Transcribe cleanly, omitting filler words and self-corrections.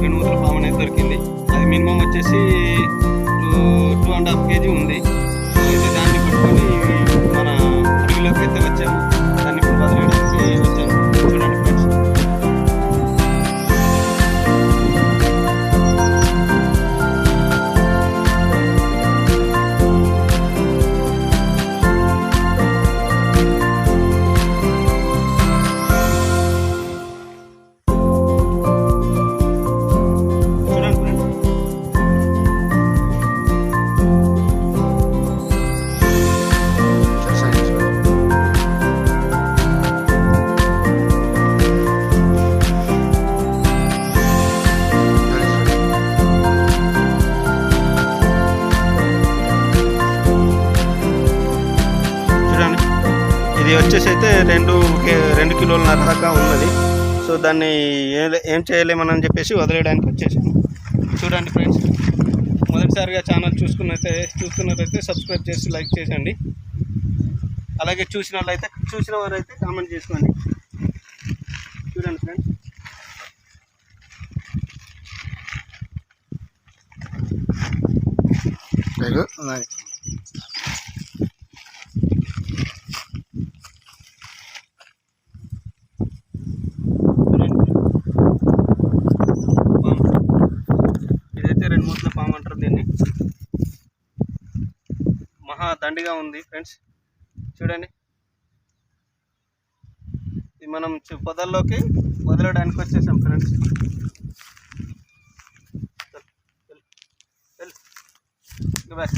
2 మూతల పాము అనేది దొరికింది. అది మినిమం వచ్చేసి 2.5 kg ఉంది. అయితే దాన్ని పట్టుకొని మన అడవిలోకి అయితే వచ్చాము. దాన్ని ఇప్పుడు వదిలేయడానికి వచ్చాము. చూడండి ఫ్రెండ్స్. ఇది వచ్చేసి అయితే 2 కిలోలన్నర దాకా ఉన్నది. సో దాన్ని ఏం చేయలేమని చెప్పేసి వదిలేయడానికి వచ్చేసాను. చూడండి ఫ్రెండ్స్, మొదటిసారిగా ఛానల్ చూస్తున్నట్లయితే సబ్స్క్రైబ్ చేసి లైక్ చేయండి. అలాగే చూసిన వారైతే కామెంట్ చేసుకోండి. చూడండి ఫ్రెండ్స్. ఇదైతే 2 మూతల పాము అంటారు దీన్ని. మహా దండిగా ఉంది ఫ్రెండ్స్. చూడండి, ఇది మనం పొదల్లోకి వదలడానికి వచ్చేసాం ఫ్రెండ్స్. బాయ్.